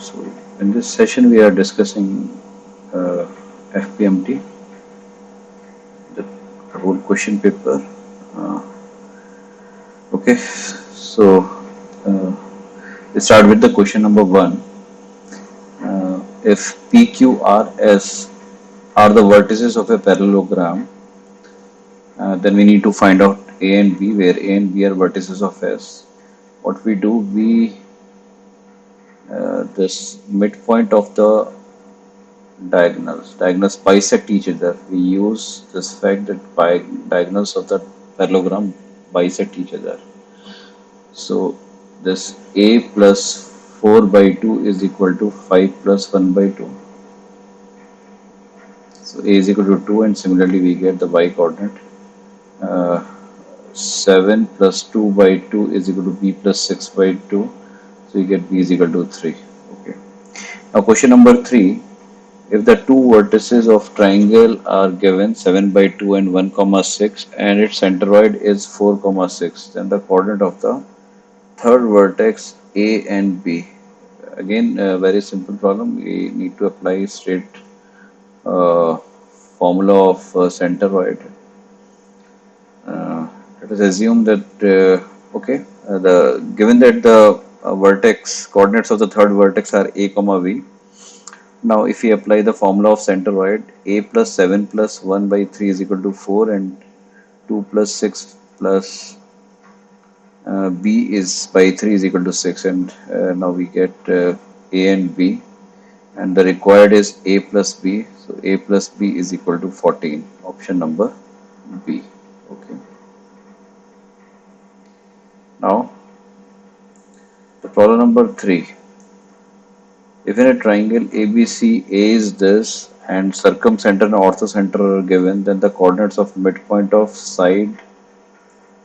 So in this session we are discussing uh, FPMT, the whole question paper. Uh, okay, so uh, let's start with the question number one. If PQRS are the vertices of a parallelogram, then we need to find out A and B, where A and B are vertices of S. What we do, we this midpoint of the diagonals bisect each other. We use this fact that diagonals of the parallelogram bisect each other. So this a plus 4 by 2 is equal to 5 plus 1 by 2. So a is equal to 2, and similarly we get the y coordinate. Uh, 7 plus 2 by 2 is equal to b plus 6 by 2. So you get b is equal to 3. Okay. Now question number 3. If the two vertices of triangle are given 7 by 2 and 1 comma 6, and its centroid is 4 comma 6, then the coordinate of the third vertex A and B. Again, a very simple problem. We need to apply straight uh, formula of centroid. Let us assume that the given that the vertex coordinates of the third vertex are A comma B. Now, if we apply the formula of centroid, a plus 7 plus 1 by 3 is equal to 4, and 2 plus 6 plus b is by 3 is equal to 6, and now we get a and b, and the required is a plus b. So a plus b is equal to 14. Option number B. Okay. Now, the problem number 3. If in a triangle ABC, A is this and circumcenter and orthocenter are given, then the coordinates of midpoint of side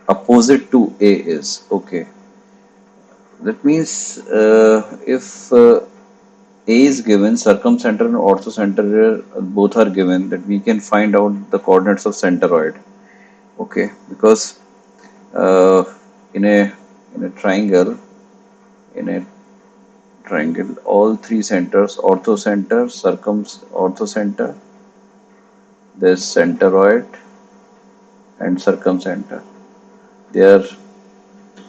opposite to A is okay. That means if A is given, circumcenter and orthocenter both are given, that we can find out the coordinates of centroid. Okay, because uh, in a in a triangle, in a triangle, all three centers, orthocenter, orthocenter, there's centroid and circumcenter. They are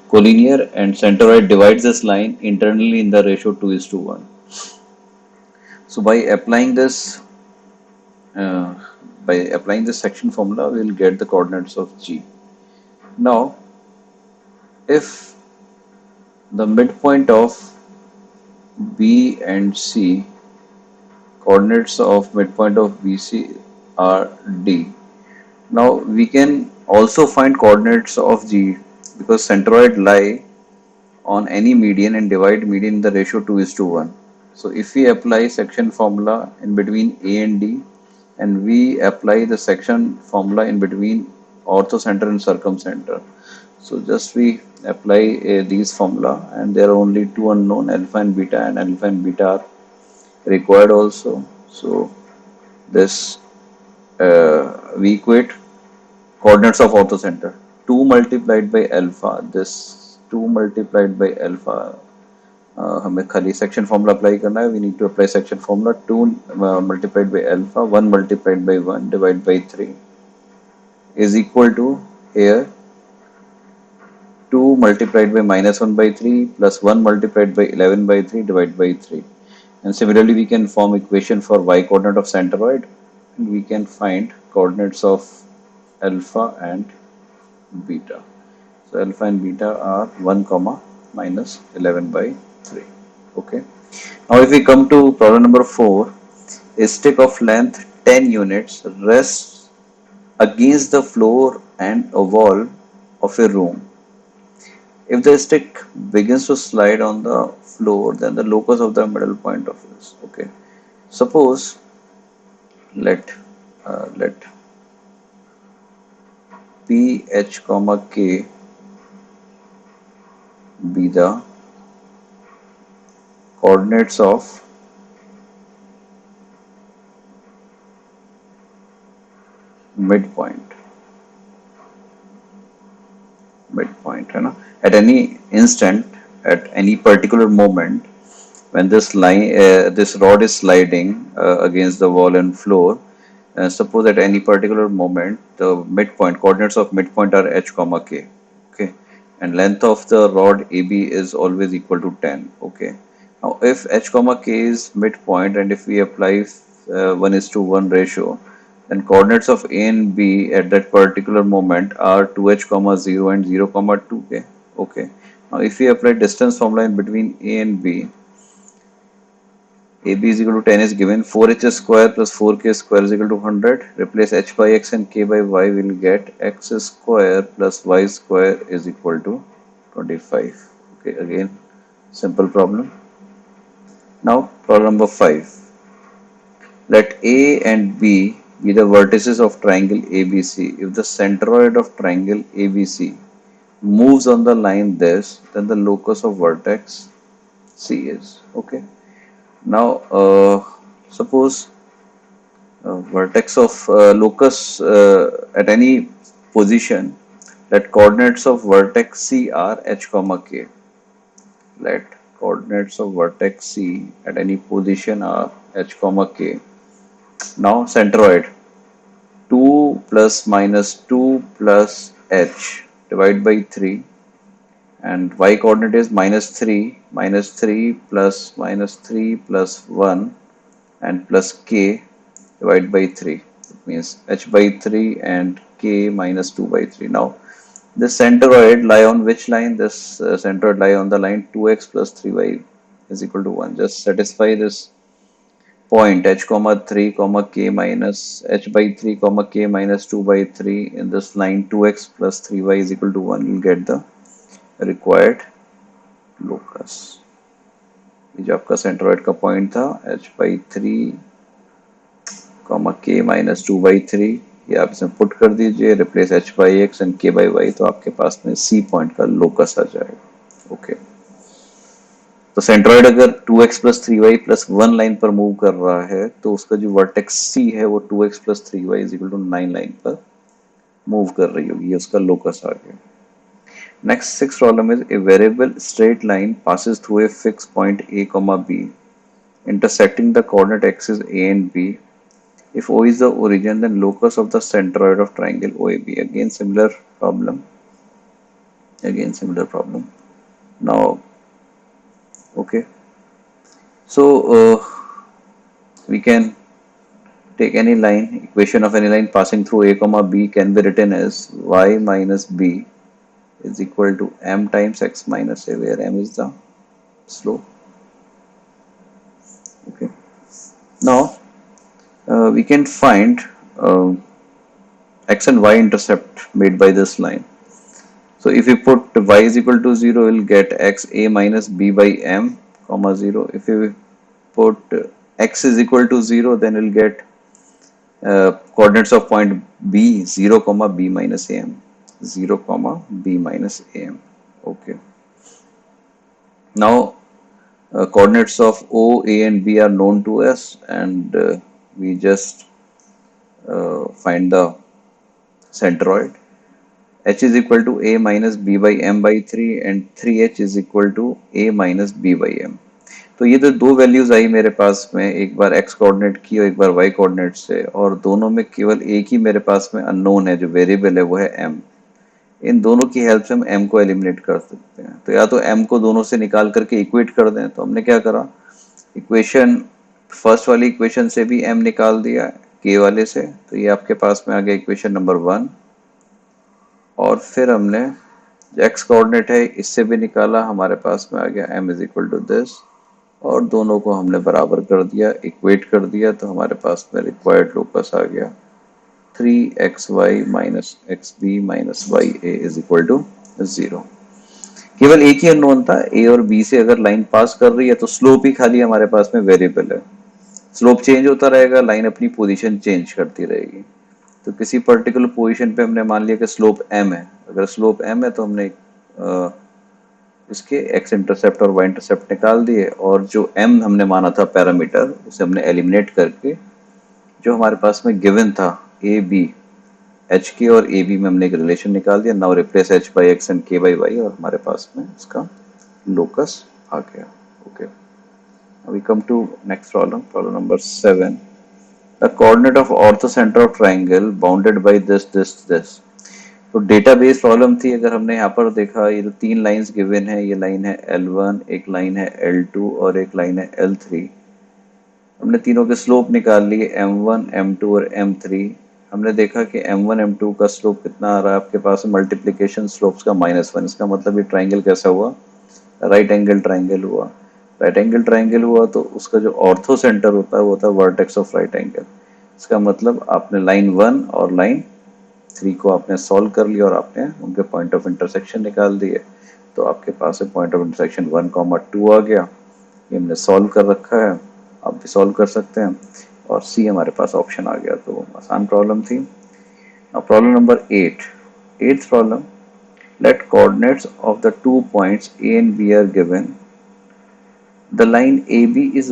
collinear, and centroid divides this line internally in the ratio 2 is to 1. So uh, by applying this section formula, we will get the coordinates of G. Now, if the midpoint of B and C, coordinates of midpoint of BC are D. Now we can also find coordinates of G, because centroid lie on any median and divide median in the ratio 2 is to 1. So if we apply section formula in between A and D, and we apply the section formula in between orthocenter and circumcenter, so just we apply these formula, and there are only two unknown, alpha and beta, and alpha and beta are required also. So this we equate coordinates of orthocenter, 2 multiplied by alpha, this 2 multiplied by alpha, हमें खाली section formula apply करना है. We need to apply section formula. 2 multiplied by alpha, 1 multiplied by 1 divided by 3 is equal to, here 2 multiplied by minus 1 by 3 plus 1 multiplied by 11 by 3 divided by 3. And similarly we can form equation for y coordinate of centroid, and we can find coordinates of alpha and beta. So alpha and beta are 1 comma minus 11 by 3. Okay. Now if we come to problem number 4, a stick of length 10 units rests against the floor and a wall of a room. If the stick begins to slide on the floor, then the locus of the middle point of this. Okay. Suppose let P H comma K be the coordinates of midpoint. Midpoint, है ना? At any instant, at any particular moment, when this rod is sliding against the wall and floor, suppose at any particular moment the midpoint coordinates of midpoint are h comma k, okay, and length of the rod AB is always equal to 10, okay. Now if h comma k is midpoint and if we apply 1:1 ratio, then coordinates of A and B at that particular moment are 2h comma 0 and 0 comma 2k, okay. Now if we apply distance formula in between A and B, AB is equal to 10 is given, 4h square plus 4k square is equal to 100. Replace h by x and k by y, will get x square plus y square is equal to 25. Okay, again, simple problem. Now, problem number 5. Let A and B be the vertices of triangle ABC. If the centroid of triangle ABC moves on the line this, then the locus of vertex C is. Okay. Now, suppose vertex of locus at any position, let coordinates of vertex C are h comma k. Let coordinates of vertex C at any position are h comma k. Now centroid 2 plus minus 2 plus h divided by 3, and y coordinate is minus 3 plus minus 3 plus 1 and plus k divided by 3. It means h by 3 and k minus 2 by 3. Now this centroid lie on which line? This centroid lie on the line 2x plus 3y is equal to 1. Just satisfy this point h comma 3 comma k minus h by 3 comma k minus 2 by 3 in this line 2x plus 3y is equal to 1. You'll get the required locus. ये जो आपका centroid का point था h by 3 comma k minus 2 by 3, ये आप इसमें put कर दीजिए, replace h by x and k by y, तो आपके पास में C पॉइंट का लोकस आ जाएगा. ओके, तो सेंट्रोइड अगर 2x plus 3y plus 1 line पर मूव कर रहा है तो उसका जो वर्टेक्स C है वो 2x plus 3y is equal to 9 line पर मूव कर रही होगी, ये उसका लोकस आ गया. Next, sixth problem is a variable straight line passes through a fixed point A comma B, intersecting the coordinate axes A and B. If O is the origin, then locus of the centroid of triangle OAB. Again similar problem. Now, okay. So we can take any line. Equation of any line passing through A comma B can be written as y minus b is equal to m times x minus a, where m is the slope. Okay. Now we can find x and y intercept made by this line. So if we put y is equal to 0, we'll get x a minus b by m comma 0. If we put x is equal to 0, then we'll get coordinates of point b 0 comma b minus am. 0 comma b minus am. Okay. Now coordinates of O, A and B are known to us, and we just find the centroid. H is equal to A minus B by M by 3 and 3H is equal to A minus B by M. तो ये तो दो values आई मेरे पास में, एक बार x coordinate की और एक बार y कोऑर्डिनेट से, और दोनों में केवल एक ही मेरे पास में अननोन है जो वेरिएबल है, वो है m. इन दोनों की हेल्प से हम m को एलिमिनेट कर सकते हैं. तो या तो m को दोनों से निकाल करके इक्वेट कर दें, तो हमने क्या करा, इक्वेशन फर्स्ट वाली इक्वेशन से भी m निकाल दिया k वाले से, तो ये आपके पास में आ गया इक्वेशन नंबर 1. और फिर हमने x कोऑर्डिनेट है इससे भी निकाला, हमारे पास में आ गया m is equal to this, और दोनों को हमने बराबर कर दिया, इक्वेट कर दिया, तो हमारे पास में रिक्वायर्ड लोकस आ गया 3xy minus xb minus ya is equal to 0. केवल एक ही अननोन था, a और b से अगर लाइन पास कर रही है तो स्लोप ही खाली हमारे पास में वेरिएबल है. स्लोप चेंज होता रहेगा, लाइन अपनी पोजीशन चेंज करती रहेगी. तो किसी पर्टिकुलर पोजीशन पे हमने मान लिया कि स्लोप m है. अगर स्लोप m है तो हमने इसके x इंटरसेप्ट और y इंटरसेप्ट निकाल दिए, और जो m हमने माना था पैरामीटर उसे हमने एलिमिनेट करके जो हमारे पास में गिवन था ए बी, एच के और ए बी में हमने एक रिलेशन निकाल दिया. Now replace H by X and के बाई वाई, और हमारे पास में इसका लोकस आ गया. Okay. We come to next problem, problem number 7. The coordinate of orthocenter of triangle bounded by this. तो डेटाबेस प्रॉब्लम थी। अगर हमने यहाँ पर देखा, ये जो तीन लाइंस गिवन है, ये लाइन है L1, एक लाइन है L2 और एक लाइन है L3। हमने तीनों के स्लोप निकाल लिए, M1, M2 और M3। हमने देखा कि M1 M2 का स्लोप कितना आ रहा है आपके पास, मल्टीप्लिकेशन स्लोप्स का -1। इसका मतलब ये ट्राइंगल कैसा हुआ, राइट एंगल ट्राइंगल हुआ। राइट एंगल ट्राइंगल हुआ तो उसका जो ऑर्थो सेंटर होता है वो होता है वर्टेक्स ऑफ राइट एंगल। इसका मतलब आपने लाइन 1 और लाइन 3 को आपने सॉल्व कर लिया और आपने उनके पॉइंट ऑफ इंटरसेक्शन निकाल दिए। तो आपके पास है पॉइंट ऑफ इंटरसेक्शन 1, 2 आ गया। ये हमने सॉल्व कर रखा है, आप भी सॉल्व कर सकते हैं। और सी हमारे पास ऑप्शन आ गया, तो आसान प्रॉब्लम थी। अब problem number 8, eighth problem. Let coordinates of the 2 points A and B are given. The line AB is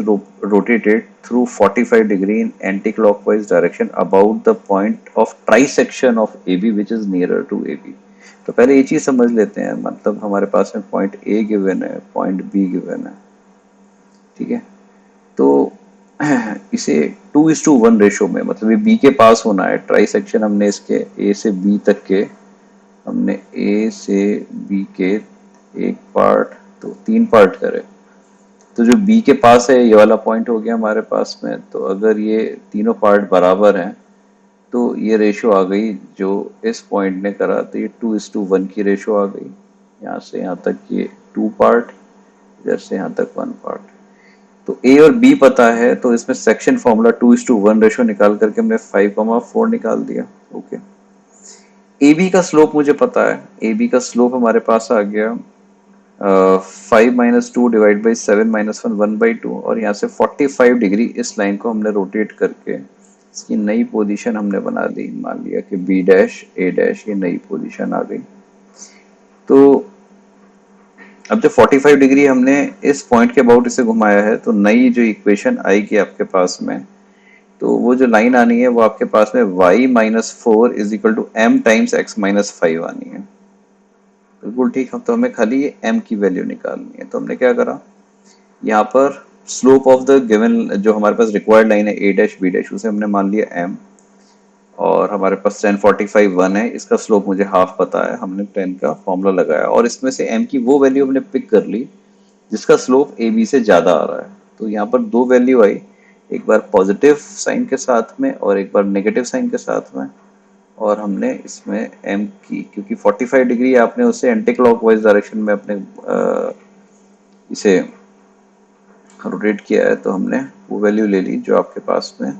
rotated through 45 degree in anti-clockwise direction about the point of trisection of AB which is nearer to AB. तो पहले ये चीज समझ लेते हैं, मतलब हमारे पास में पॉइंट A गिवन है, पॉइंट B गिवन है, ठीक है। तो इसे 2:1 रेशो में, मतलब ये बी के पास होना है। ट्राई सेक्शन हमने इसके ए से बी तक के, हमने ए से बी के एक पार्ट, तो 3 पार्ट करे। तो जो बी के पास है ये वाला पॉइंट हो गया हमारे पास में। तो अगर ये तीनों पार्ट बराबर हैं तो ये रेशो आ गई जो इस पॉइंट ने करा, तो ये 2:1 की रेशो आ गई। यहाँ से यहाँ तक ये 2 पार्ट, इधर से यहाँ तक 1 पार्ट। तो ए और बी पता है, तो इसमें सेक्शन फॉर्मूला 2:1 रेशो निकाल करके हमने 5,4 निकाल दिया। ओके, ए बी का स्लोप मुझे पता है। ए बी का स्लोप हमारे पास आ गया 5-2 / 7-1 और यहाँ से 45 डिग्री इस लाइन को हमने रोटेट करके इसकी नई पोजीशन हमने बना ली। मान लिया कि बी डैश ए डैश ये नई पोजीशन आ गई। तो अब जब 45 डिग्री हमने इस पॉइंट के अबाउट इसे घुमाया है, तो नई जो इक्वेशन आएगी आपके पास में, तो वो जो लाइन आनी है वो आपके पास में y-4 = m टाइम्स x-5 आनी है। बिल्कुल ठीक। हम तो हमें खाली ये m की वैल्यू निकालनी है। तो हमने क्या करा, यहाँ पर स्लोप ऑफ द गिवन जो हमारे पास रिक्वायर्ड लाइन है a डैश b डैश, उसे हमने मान लिया m। और हमारे पास 1045 1 है, इसका स्लोप मुझे हाफ पता है, हमने 10 का फॉर्मूला लगाया और इसमें से m की वो वैल्यू हमने पिक कर ली जिसका स्लोप ए बी से ज़्यादा आ रहा है। तो यहाँ पर दो वैल्यू आई, एक बार पॉजिटिव साइन के साथ में और एक बार नेगेटिव साइन के साथ में। और हमने इसमें m की, क्योंकि 45 डिग्री आपने उसे एंटी क्लॉकवाइज डायरेक्शन में अपने इसे रोटेट किया है, तो हमने वो वैल्यू ले ली जो आपके पास में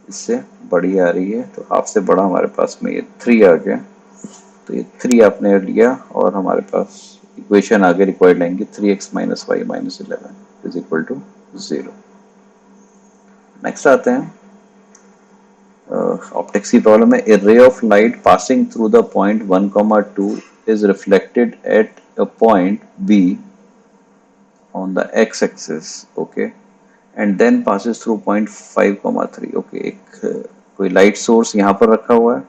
इससे बड़ी आ रही है। तो हाफ से बड़ा हमारे पास में ये 3 आ गया। तो ये 3 आपने लिया और हमारे पास इक्वेशन आ गई रिक्वायर्ड लाइन की 3x - y - 11 = 0। नेक्स्ट आते हैं ऑप्टिक्स की प्रॉब्लम है। A ray of light passing through the point 1, 2 is reflected at a point B on the x axis, okay, and then passes through point 5, 3। Okay, एक कोई light source यहाँ पर रखा हुआ है,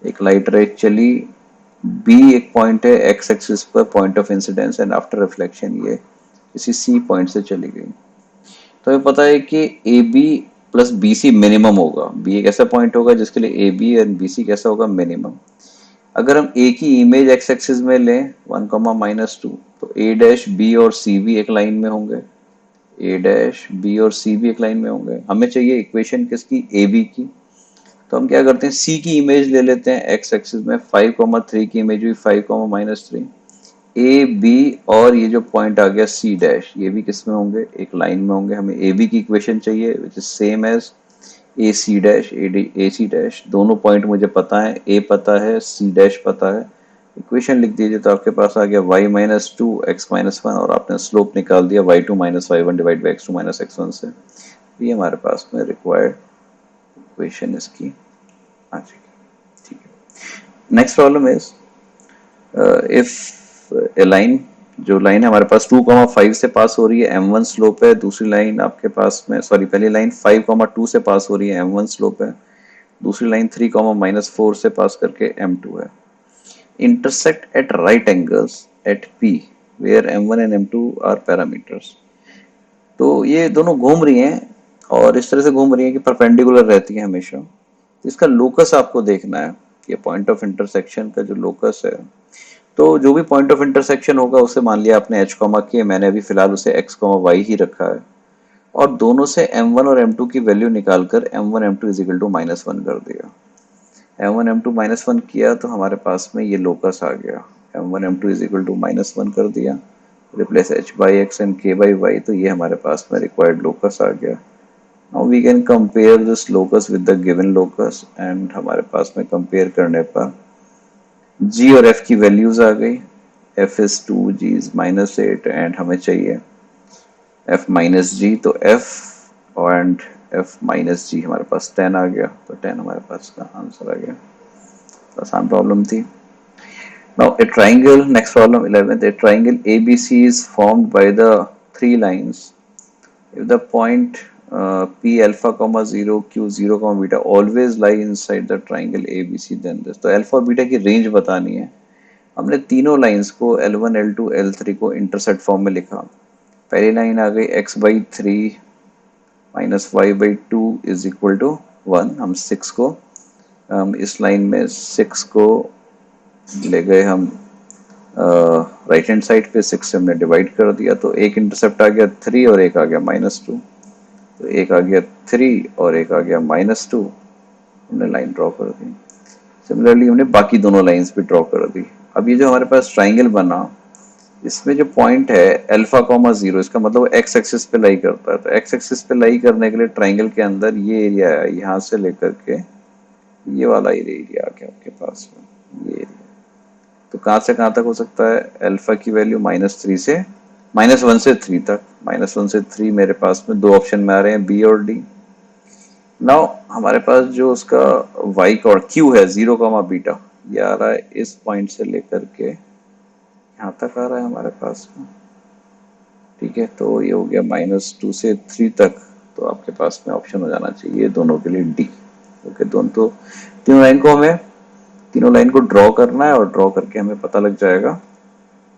एक लाइट रे चली, बी एक पॉइंट है एक्स एक्सिस पर, point of incidence, and after reflection ये किसी सी पॉइंट से चली गई। तो हमें पता है कि A B plus B C minimum होगा। बी एक ऐसा पॉइंट होगा जिसके लिए A B and B C कैसा होगा, मिनिमम। अगर हम ए की इमेज एक्स एक्सिस में लें 1, तो ए डैश बी और सी भी एक लाइन में होंगे, ए डैश बी और सी भी एक लाइन में होंगे। हमें चाहिए इक्वेशन किसकी, ए बी की। तो हम क्या करते हैं, सी की इमेज ले लेते हैं एक्स एक्सिस में, 5, 3 की इमेज हुई 5, -3। ए बी और ये जो पॉइंट आ गया सी डैश, ये भी किस में होंगे, एक लाइन में होंगे। हमें ए बी की इक्वेशन चाहिए which is same as A C dash, A C dash. दोनों पॉइंट मुझे पता है, ए पता है, सी डैश पता है। इक्वेशन लिख दीजिए तो आपके पास आ गया y-2 x-1 और आपने स्लोप निकाल दिया y2 - y1 / x2 - x1 से। ये हमारे पास में रिक्वायर्ड इक्वेशन इसकी आ जाएगी, ठीक है। Next problem is if A line, जो लाइन है हमारे पास 2, 5 से पास हो रही है, m1 स्लोप है। दूसरी लाइन आपके पास में, सॉरी, पहली लाइन 5, 2 से पास हो रही है, m1 स्लोप है। दूसरी लाइन 3, -4 से पास करके m2 है। intersect at right angles at P where m1 and m2 are parameters. तो ये दोनों घूम रही हैं और इस तरह से घूम रही हैं कि परपेंडिकुलर रहती हैं हमेशा। तो इसका लोकस आपको देखना है, ये पॉइंट ऑफ इंटरसेक्शन का जो लोकस है। तो जो भी पॉइंट ऑफ इंटरसेक्शन होगा उसे मान लिया आपने एच कॉमा के, मैंने अभी फिलहाल उसे एक्स कॉमा वाई ही रखा है, और दोनों से m1 और m2 की वैल्यू निकालकर m1 m2 is equal to -1 कर दिया। m1 m2 -1 किया तो हमारे पास में ये लोकस आ गया। m1 m2 is equal to -1 कर दिया, replace h by X and k by Y, तो ये हमारे पास में रिक्वायर्ड लोकस आ गया। Now we can compare this locus with the given locus, and हमारे पास में कंपेयर करने पर g और f की वैल्यूज आ गई। f is 2, g is -8 and हमें चाहिए f माइनस जी, तो f एंड f माइनस जी हमारे पास 10 आ गया, तो 10 हमारे पास का आंसर आ गया। तो आसान प्रॉब्लम थी। Now A triangle, next problem 11th, A triangle ABC is formed by the three lines if the point P alpha comma 0 Q 0 comma beta always lie inside the triangle ABC, then this। तो alpha और beta की range बतानी है। हमने तीनों lines को L1 L2 L3 को intersect form में लिखा। पहली लाइन आ गई x/3 minus Y by two is equal to 1। हम 6 को इस लाइन में 6 को ले गए हम राइट हैंड साइड पे, 6 से हमने डिवाइड कर दिया, तो एक इंटरसेप्ट आ गया 3 और एक आ गया -2। तो एक आ गया 3 और एक आ गया -2, हमने लाइन ड्रॉ कर दी। सिमिलरली हमने बाकी दोनों लाइंस भी ड्रॉ कर दी। अब ये जो हमारे पास ट्राइंगल बना, इसमें जो पॉइंट है अल्फा कॉमा 0, इसका मतलब एक्स एक्सिस पे लाई करता है। तो एक्स एक्सिस पे लाई करने के लिए ट्राइंगल के अंदर ये एरिया है, यहाँ से लेकर के ये वाला एरिया आ गया आपके पास में, ये एरिया। तो कहाँ से कहाँ तक हो सकता है? अल्फा की वैल्यू -3 से -1 से 3 तक। -1 से 3 मेरे पास में दो ऑप्शन में आ रहे हैं, बी और डी। नाउ हमारे पास जो उसका वाई का क्यू है 0 कॉमा बीटा, ये आ रहा है इस पॉइंट से लेकर के यहाँ तक आ रहा है हमारे पास में। ठीक है, तो ये हो गया -2 से 3 तक। तो आपके पास में ऑप्शन हो जाना चाहिए दोनों के लिए डी। ओके, दोनों तो तीनों लाइन को ड्रॉ करना है, और ड्रॉ करके हमें पता लग जाएगा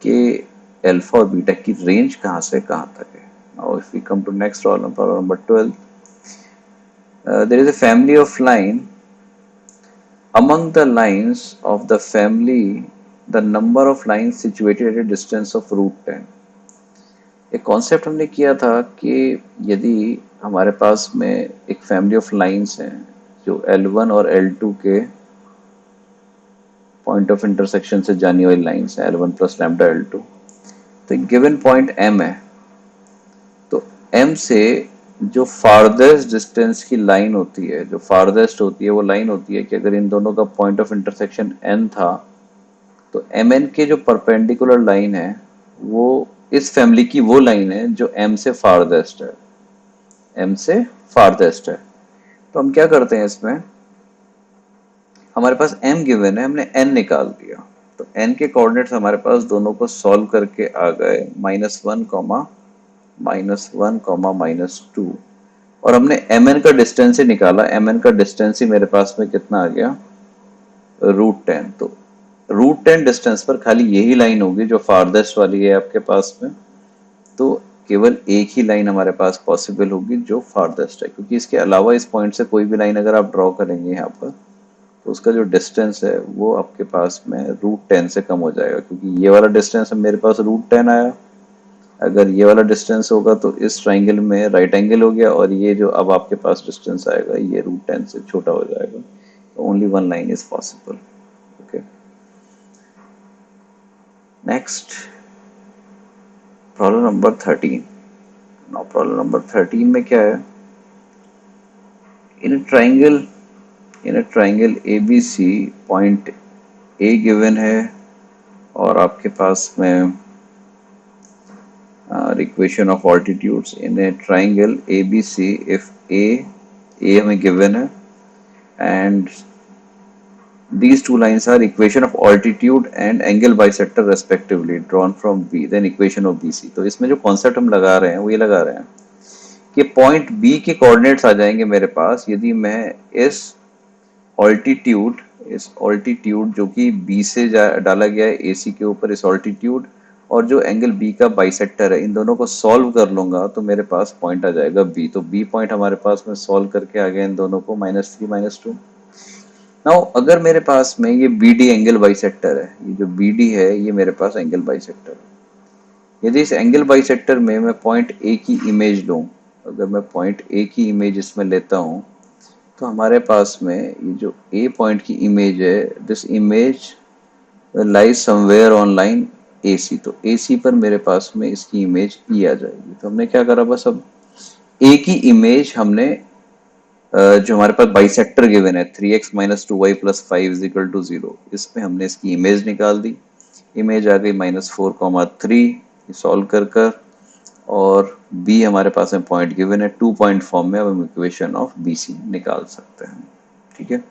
कि अल्फा और बीटा की रेंज कहाँ से कहाँ तक है। Now if we come to next problem, problem number 12, there is a family of line, among the lines of the family the number of lines situated at a distance of √10। एक concept हमने किया था कि यदि हमारे पास में एक फैमिली ऑफ लाइंस हैं जो L1 और L2 के पॉइंट ऑफ इंटरसेक्शन से जाने वाली लाइंस हैं, L1 प्लस लैम्डा L2, तो गिवन पॉइंट M है। तो M से जो फारदेस्ट डिस्टेंस की लाइन होती है, जो फारदेस्ट होती है वो लाइन होती है कि अगर इन दोनों का पॉइंट ऑफ इंटरसेक्शन N था, तो MN के जो परपेंडिकुलर लाइन है वो इस फैमिली की वो लाइन है जो M से फारदेस्ट है, M से फारदेस्ट है। तो हम क्या करते हैं, इसमें हमारे पास M गिवन है, हमने N निकाल दिया। तो N के कोऑर्डिनेट्स हमारे पास दोनों को सॉल्व करके आ गए -1 कॉमा -2, और हमने MN का डिस्टेंस ही निकाला। MN का डिस्टेंस ही मेरे पास में कितना आ गया? √10। तो √10 डिस्टेंस पर खाली यही लाइन होगी जो फारदेस्ट वाली है आपके पास में। तो केवल एक ही लाइन हमारे पास पॉसिबल होगी जो फारदेस्ट है, क्योंकि इसके अलावा इस पॉइंट से कोई भी लाइन अगर आप ड्रॉ करेंगे यहाँ पर, तो उसका जो डिस्टेंस है वो आपके पास में √10 से कम हो जाएगा, क्योंकि ये वाला डिस्टेंस मेरे पास √10 आया। अगर ये वाला डिस्टेंस होगा तो इस ट्राइंगल में राइट एंगल हो गया, और ये जो अब आपके पास डिस्टेंस आएगा ये √10 से छोटा हो जाएगा। Only one line is possible. Okay, next problem number 13। Now problem number 13 में क्या है? In a triangle ABC point A given है, और आपके पास में equation of altitudes in a triangle ABC if A हमें गिवन है, and these two lines are equation of altitude and angle bisector respectively drawn from B, then equation of BC। तो इसमें जो कॉन्सेप्ट हम लगा रहे हैं वो ये लगा रहे हैं कि पॉइंट B के कोऑर्डिनेट्स आ जाएंगे मेरे पास यदि मैं इस ऑल्टीट्यूड जो कि B से डाला गया है AC के ऊपर, इस ऑल्टीट्यूड और जो एंगल बी का बाइसेक्टर है, इन दोनों को सॉल्व कर लूंगा तो मेरे पास पॉइंट आ जाएगा बी। तो बी पॉइंट हमारे पास में सॉल्व करके आ गया इन दोनों को, -3 -2। नाउ अगर मेरे पास में ये बी डी एंगल बाइसेक्टर है, ये जो बी डी है ये मेरे पास एंगल बाइसेक्टर है। यदि इस एंगल बाइसेक्टर में मैं पॉइंट ए की इमेज लूं, अगर मैं पॉइंट ए की इमेज इसमें लेता हूं, तो हमारे पास में ये जो ए पॉइंट की इमेज है, this image lies somewhere on line A C. तो ए सी पर मेरे पास में इसकी इमेज ई आ जाएगी। तो हमने क्या करा, बस अब ए की इमेज हमने जो हमारे पास बाइसेक्टर गिवन है 3x - 2y + 5 = 0, इसमें हमने इसकी इमेज निकाल दी। इमेज आ गई -4,3 सॉल्व कर कर। और b हमारे पास में पॉइंट गिवन है, 2 पॉइंट फॉर्म में अब हम इक्वेशन ऑफ बी सी निकाल सकते हैं। ठीक है,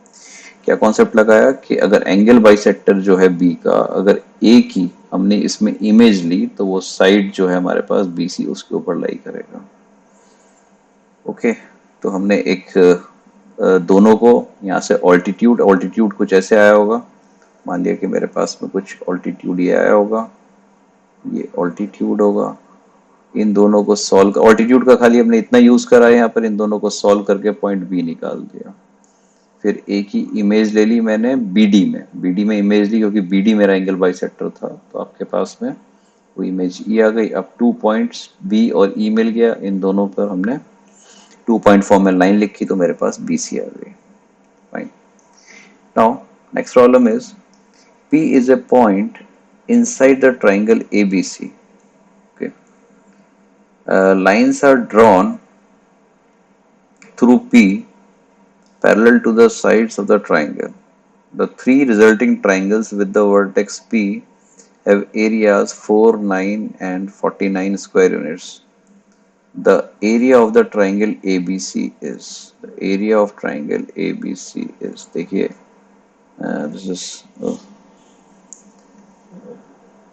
क्या कॉन्सेप्ट लगाया कि अगर एंगल बाइसेक्टर जो है बी का, अगर ए की हमने इसमें इमेज ली तो वो साइड जो है हमारे पास बी सी उसके ऊपर लाई करेगा। ओके, तो हमने एक दोनों को यहाँ से ऑल्टीट्यूड ऑल्टीट्यूड कुछ ऐसे आया होगा। मान लिया कि मेरे पास में कुछ ऑल्टीट्यूड ये आया होगा, ये ऑल्टीट्यूड होगा। इन दोनों को सॉल्व, ऑल्टीट्यूड का खाली हमने इतना यूज करा है यहाँ पर, इन दोनों को सॉल्व करके पॉइंट बी निकाल दिया। फिर ए की इमेज ले ली मैंने बीडी में इमेज ली, क्योंकि बीडी मेरा एंगल बाइसेक्टर था। तो आपके पास में वो इमेज ई आ गई। अब 2 पॉइंट्स बी और ई मिल गया, इन दोनों पर हमने 2 पॉइंट फॉर्म में लाइन लिखी तो मेरे पास बी सी आ गई। Fine. Now next problem is P is a point inside the triangle ABC. Okay. Lines are drawn through P parallel to the sides of the triangle. The three resulting triangles with the vertex P have areas 4, 9 and 49 square units. The area of the triangle ABC is, the area of triangle ABC is, देखिए this is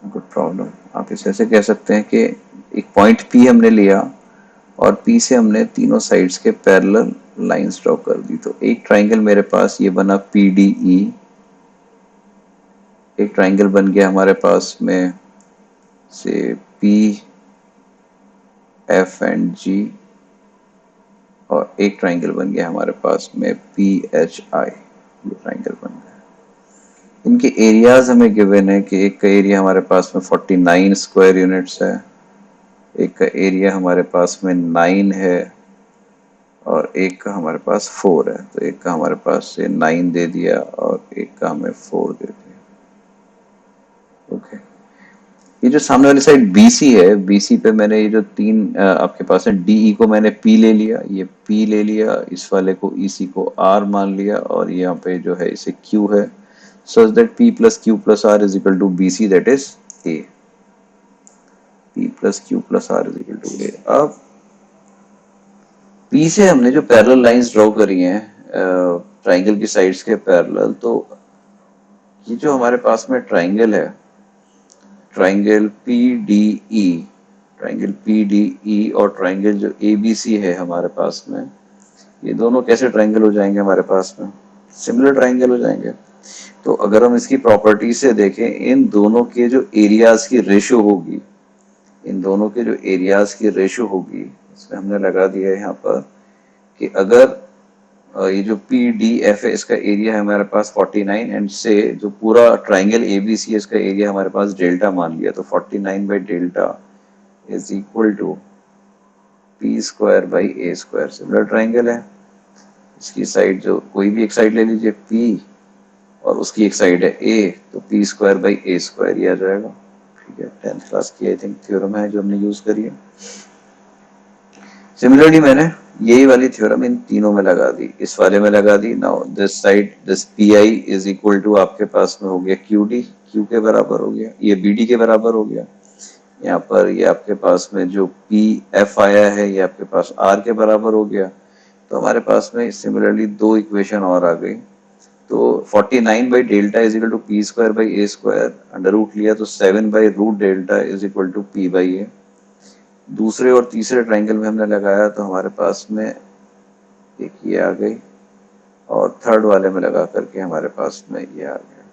good problem. आप इसे ऐसे कह सकते हैं कि एक point P हमने लिया और P से हमने तीनों साइड्स के पैरेलल लाइंस ड्रॉ कर दी। तो एक ट्राइंगल मेरे पास ये बना PDE, एक ट्राइंगल बन गया हमारे पास में से PF&G, और एक ट्राइंगल बन गया हमारे पास में PHI। ये ट्राइंगल बन गया। इनके एरियाज हमें गिवन है कि एक का एरिया हमारे पास में 49 स्क्वायर यूनिट्स है, एक का एरिया हमारे पास में 9 है, और एक का हमारे पास 4 है। तो एक का हमारे पास से 9 दे दिया और एक का हमें 4 दे दिया। ओके, ये जो सामने वाली साइड BC है, BC पे मैंने ये जो तीन आपके पास है DE को मैंने P ले लिया, ये P ले लिया, इस वाले को EC को R मान लिया, और यहाँ पे जो है इसे Q है। such that P plus Q plus R is equal to BC, that is A. P plus Q plus R is equal to A. अब P से हमने जो पैरेलल लाइंस ड्रॉ करी हैं ट्राइंगल की साइड्स के पैरेलल, तो ये जो हमारे पास में ट्राइंगल है, ट्राइंगल PDE, ट्राइंगल PDE और ट्राइंगल जो ABC है हमारे पास में, ये दोनों कैसे ट्राइंगल हो जाएंगे हमारे पास में? सिमिलर ट्राइंगल हो जाएंगे। तो अगर हम इसकी प्रॉपर्टी से देखें, इन दोनों के जो एरियाज की रेशो होगी, इन दोनों के जो एरियाज की रेशो होगी, इसमें हमने लगा दिया है यहाँ पर कि अगर ये जो PDF है इसका एरिया है हमारे पास 49, एंड से जो पूरा ट्राइंगल ABC है इसका एरिया हमारे पास डेल्टा मान लिया, तो 49/डेल्टा is equal to P²/A²। Similar triangle है, इसकी साइड जो कोई भी एक साइड ले लीजिए P और उसकी एक साइड है A, तो P²/A² ये आ जाएगा। ठीक है, 10th क्लास की आई थिंक थ्योरम है जो हमने यूज करी है। सिमिलरली मैंने यही वाली थ्योरम इन तीनों में लगा दी, इस वाले में लगा दी। Now this side, this PI is equal to आपके पास में हो गया QD, Q के बराबर हो गया, ये BD के बराबर हो गया। यहाँ पर ये आपके पास में जो PF आया है ये आपके पास R के बराबर हो गया। तो हमारे पास में सिमिलरली दो इक्वेशन और आ गई। तो 49/डेल्टा is equal to P²/A², under root लिया तो 7/√डेल्टा इज इक्वल टू P/A। दूसरे और तीसरे ट्राइंगल में हमने लगाया तो हमारे पास में एक ये आ गई, और थर्ड वाले में लगा करके हमारे पास में ये आ गया।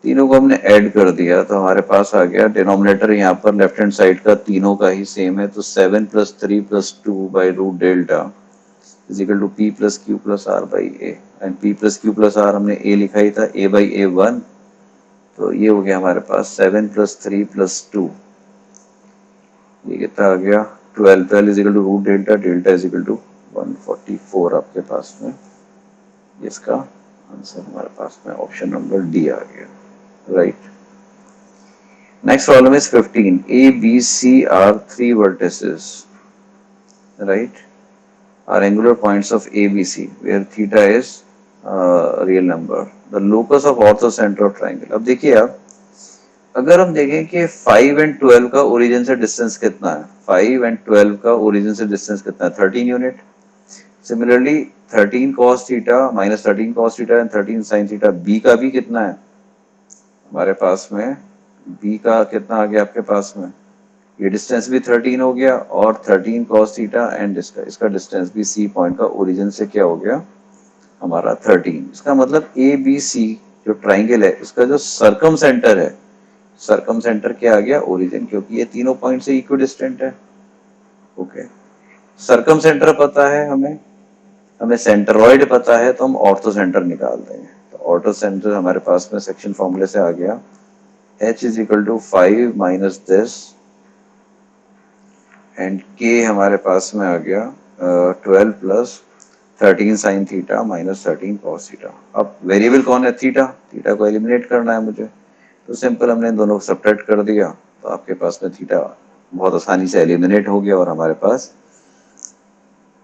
तीनों को हमने ऐड कर दिया तो हमारे पास आ गया डिनोमिनेटर यहाँ पर लेफ्ट हैंड साइड का तीनों का ही सेम है, तो 7 + 3 + 2/√delta is equal to P+Q+R/A, and P+Q+R हमने A लिखा ही था, A/A1, तो ये हो गया हमारे पास 7 + 3 + 2, ये कितना आ गया 12, 12 is equal to √delta, delta is equal to 144 आपके पास में, इसका आंसर हमारे पास में ऑप्शन नंबर डी आ गया, right. Next problem is 15. A, B, C are three vertices, right? Are angular points of A, B, C, where theta is real number. The locus of orthocenter of triangle. अब देखिए आप, अगर हम देखें कि 5 and 12 का origin से distance कितना है, 5 एंड 12 का ओरिजिन से डिस्टेंस कितना है, 13 unit. Similarly 13 cos theta minus 13 cos theta and 13 sin theta, B का भी कितना है हमारे पास में, बी का कितना आ गया आपके पास में, ये डिस्टेंस भी 13 हो गया, और 13 cos थीटा एंड इसका डिस्टेंस भी सी पॉइंट का ओरिजिन से क्या हो गया हमारा 13। इसका मतलब ए बी सी जो ट्राइंगल है इसका जो सरकम सेंटर है, सरकम सेंटर क्या आ गया ओरिजिन, क्योंकि ये तीनों पॉइंट से इक्विडिस्टेंट है। ओके, सरकम सेंटर पता है हमें, हमें सेंटरॉइड पता है, तो हम ऑर्थो सेंटर निकाल देंगे। तो ऑर्थो सेंटर हमारे पास में सेक्शन फॉर्मूले से आ गया h is equal to 5 minus this, and k हमारे पास में आ गया 12 + 13 sin theta minus 13 cos theta. अब वेरिएबल कौन है, थीटा, थीटा को एलिमिनेट करना है मुझे, तो सिंपल हमने दोनों को सब्ट्रैक्ट कर दिया, तो आपके पास में थीटा बहुत आसानी से एलिमिनेट हो गया, और हमारे पास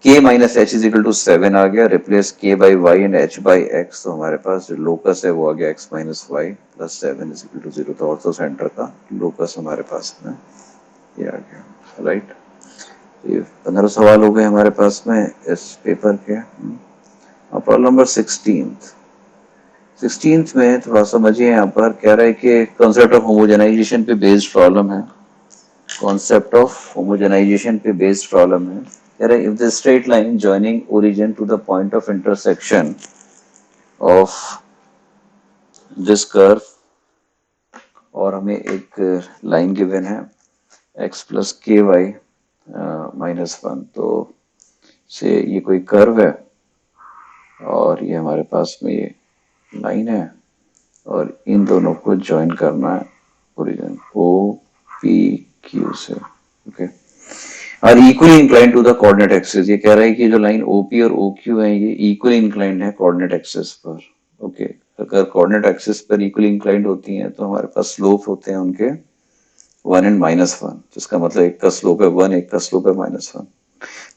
k minus H is equal to 7 आ गया, replace k by Y and h by x, तो हमारे पास जो लोकस है वो आ गया x minus Y plus 7 is equal to 0, तो ऑर्थो सेंटर का लोकस हमारे पास में ये आ गया, राइट। ये 15 सवाल हो गए हमारे पास में इस पेपर के। अब प्रॉब्लम नंबर 16th में थोड़ा समझिए, यहाँ पर कह रहा है कि कॉन्सेप्ट ऑफ होमोजेनाइजेशन पे बेस्ड प्रॉब्लम है, कॉन्सेप्ट ऑफ होमोजेनाइजेशन पे बेस्ड प्रॉब्लम है। कह रहा है if the straight line joining origin to the point of intersection of this curve, और हमें एक लाइन गिवन है x plus K Y minus 1, तो से ये कोई कर्व है, और ये हमारे पास में ये लाइन है, और इन दोनों को ज्वाइन करना है ओरिजिन ओ पी क्यू से। Okay, are equally incline to the coordinate axis, ये कह रहा है कि जो लाइन ओपी और ओक्यू है ये इक्वली इंक्लाइंड है कोऑर्डिनेट एक्सिस पर। ओके, अगर कोऑर्डिनेट एक्सिस पर इक्वली इंक्लाइंड होती हैं तो हमारे पास स्लोप होते हैं उनके 1 एंड -1, जिसका मतलब एक का स्लोप है 1, एक का स्लोप है -1।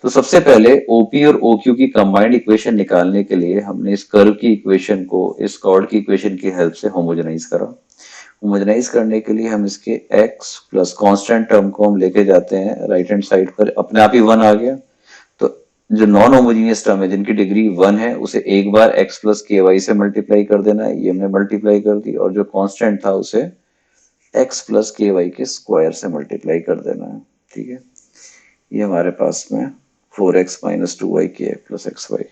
तो सबसे पहले OP और OQ की कंबाइंड इक्वेशन निकालने के लिए हमने इस कर्व की इक्वेशन को इस कॉर्ड की इक्वेशन की हेल्प से होमोजेनाइज करा। होमोजेनाइज करने के लिए हम इसके x प्लस कांस्टेंट टर्म को हम लेके जाते हैं राइट हैंड साइड पर, अपने आप ही 1 आ गया। तो जो नॉन होमोजीनियस टर्म है जिनकी डिग्री 1 है उसे एक बार x प्लस के वाई से मल्टीप्लाई कर देना है, ये हमने मल्टीप्लाई कर दी, और जो कांस्टेंट था उसे x प्लस के वाई के स्क्वायर से मल्टीप्लाई कर देना है। ठीक है, ये हमारे पास में 4x माइनस 2y के प्लस एक्स वाई।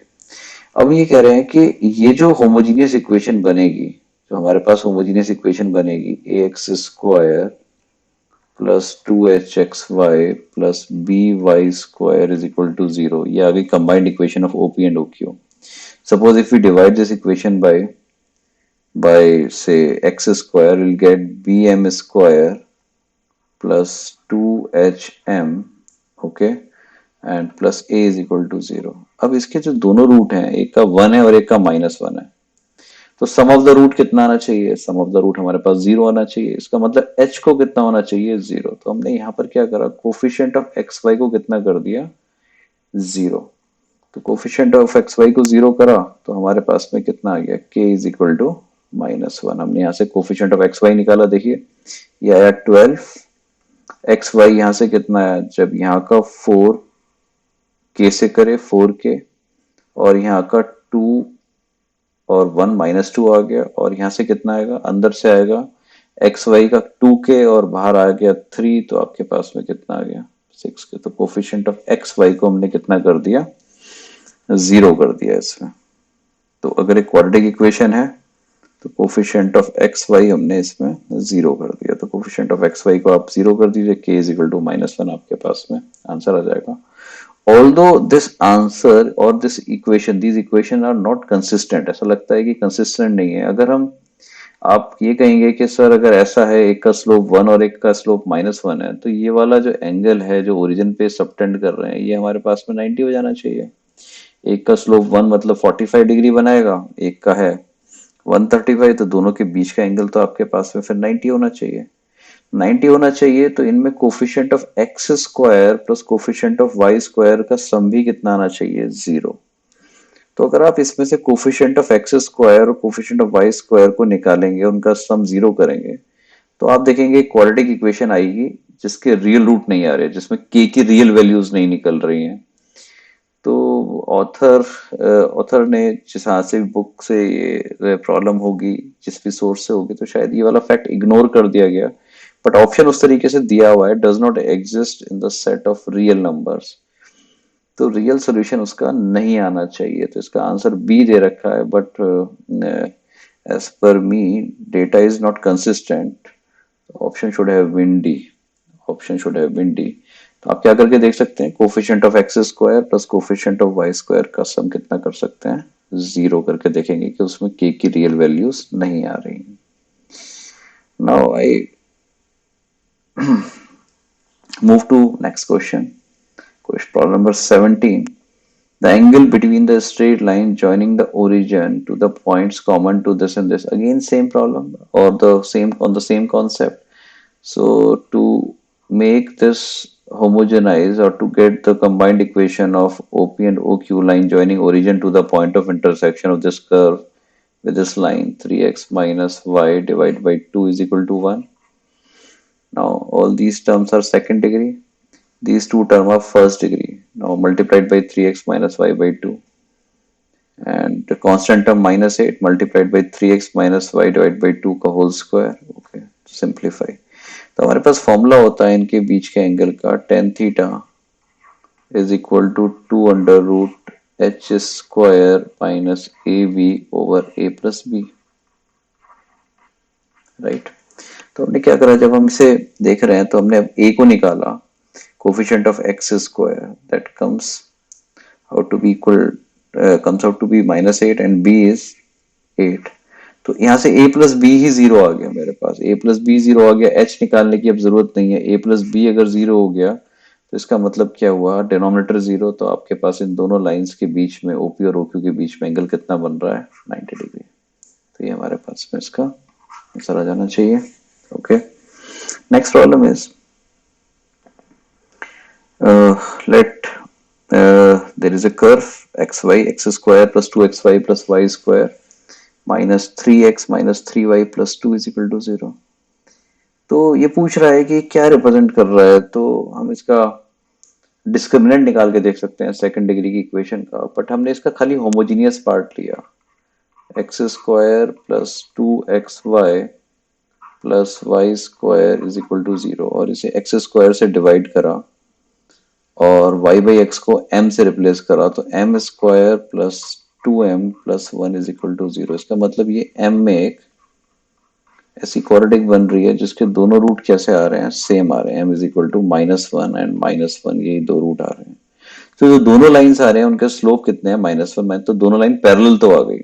अब ये कह रहे हैं कि ये जो होमोजीनियस इक्वेशन बनेगी, जो हमारे पास होमोजीनियस इक्वेशन बनेगी ax square plus 2hxy plus by square is equal to 0, ये आ गई combined equation of OP and OQ। Suppose if we divide this equation by say x square, we'll get bm square plus 2hm, okay, and plus A is equal to 0। अब इसके जो दोनों root हैं, एक का 1 है और एक का -1 है, तो सम ऑफ द रूट कितना आना चाहिए, सम ऑफ द रूट हमारे पास 0 आना चाहिए। इसका मतलब h को कितना होना चाहिए 0, तो हमने यहाँ पर क्या करा, कोफिशिएंट ऑफ एक्स वाई को कितना कर दिया 0। तो कोफिशिएंट ऑफ एक्स वाई को 0 करा तो हमारे पास में कितना आ गया k इज इक्वल टू -1। हमने यहाँ से कोफिशिएंट ऑफ एक्स वाई निकाला, देखिए ये आया 12, एक्स वाई यहाँ से कितना है, जब यहाँ का 4 के से करे 4k, और यहाँ का 2 और 1 -2 आ गया, और यहाँ से कितना आएगा, अंदर से आएगा एक्स वाई का 2k और बाहर आ गया 3, तो आपके पास में कितना आ गया 6k। तो कोफिशिएंट ऑफ एक्स वाई को हमने कितना कर दिया 0 कर दिया इसमें। तो अगर एक क्वाड्रेटिक इक्वेशन है तो कोफिशिएंट ऑफ एक्स वाई हमने इसमें जीरो कर दिया, तो कोफिशिएंट ऑफ एक्स वाई को आप जीरो कर दीजिए, के इज इक्वल टू -1 आपके पास में आंसर आ जाएगा। Although this answer or this equation, these equation are not consistent, ऐसा लगता है कि consistent नहीं है। अगर हम आप ये कहेंगे कि सर अगर ऐसा है, एक का स्लोप 1 और एक का स्लोप -1 है, तो ये वाला जो एंगल है जो ओरिजिन पे सबटेंड कर रहे हैं, ये हमारे पास में 90 हो जाना चाहिए। एक का स्लोप 1 मतलब 45 डिग्री बनाएगा, एक का है 135, तो दोनों के बीच का एंगल तो आपके पास में फिर 90 होना चाहिए। 90 होना चाहिए, तो इनमें coefficient of X square plus coefficient of Y square का सम भी कितना आना चाहिए, जीरो। तो अगर आप इसमें से कोफिशिएंट ऑफ एक्स स्क्वायर और कोफिशिएंट ऑफ वाई स्क्वायर को निकालेंगे, उनका सम जीरो करेंगे, तो आप देखेंगे क्वाड्रेटिक इक्वेशन आएगी जिसके रियल रूट नहीं आ रहे, जिसमें के की रियल वैल्यूज नहीं निकल रही हैं। तो ऑथर ने जिस हाथ से बुक से ये प्रॉब्लम होगी, जिस भी सोर्स से होगी, तो शायद ये वाला फैक्ट इग्नोर कर दिया गया। बट ऑप्शन उस तरीके से दिया हुआ है, does not exist in the set of real numbers, तो रियल सोल्यूशन उसका नहीं आना चाहिए। तो इसका आंसर बी दे रखा है, but as per me data is not consistent, option should have been D, option should have been D. तो आप क्या करके देख सकते हैं, coefficient of X square plus coefficient of Y square का सम कितना कर सकते हैं, जीरो करके देखेंगे कि उसमें के की रियल वैल्यूज नहीं आ रही। Now I move to next question, question problem number 17. The angle between the straight line joining the origin to the points common to this and this. Again, same problem or the same on the same concept. So to make this homogenize or to get the combined equation of OP and OQ line joining origin to the point of intersection of this curve with this line 3x minus y divided by 2 is equal to 1. Now all these terms are second degree. These two terms are first degree. Now multiplied by 3x minus y by 2. And the constant term -8 multiplied by 3x minus y divided by 2 का whole square. Okay, simplify. तो हमारे पास formula होता है इनके बीच के angle का, tan theta is equal to 2 under root h square minus ab over a plus b. Right, तो हमने क्या करा, जब हम इसे देख रहे हैं तो हमने अब a को निकाला, coefficient of x square that comes out to be equal comes out to be -8 and b is 8। तो यहाँ से a प्लस बी ही जीरो आ गया मेरे पास, a प्लस बी जीरो आ गया, h निकालने की अब जरूरत नहीं है, a प्लस बी अगर जीरो हो गया तो इसका मतलब क्या हुआ, डिनोमिनेटर जीरो, तो आपके पास इन दोनों लाइंस के बीच में OP और OQ के बीच में एंगल कितना बन रहा है, 90 डिग्री। तो ये हमारे पास में इसका आंसर आ जाना चाहिए। Okay, next problem is let there is a curve xy x square plus 2xy plus y square minus 3x minus 3y plus 2 is equal to 0। तो ये पूछ रहा है कि क्या रिप्रेजेंट कर रहा है, तो हम इसका डिस्क्रिमिनेंट निकाल के देख सकते हैं सेकंड डिग्री की इक्वेशन का, बट हमने इसका खाली होमोजीनियस पार्ट लिया, X square plus 2xy plus Y square is equal to 0, और इसे एक्स स्क्वायर से डिवाइड करा और y बाई एक्स को m से रिप्लेस करा, तो m square plus 2m plus 1 is equal to 0। इसका मतलब ये m में एक ऐसी क्वाड्रेटिक बन रही है जिसके दोनों रूट कैसे आ रहे हैं, सेम आ रहे हैं, m is equal to -1 and -1, यही दो रूट आ रहे हैं। तो जो दोनों लाइंस आ रहे हैं उनके स्लोप कितने हैं, -1, तो दोनों लाइन पैरेलल तो आ गई।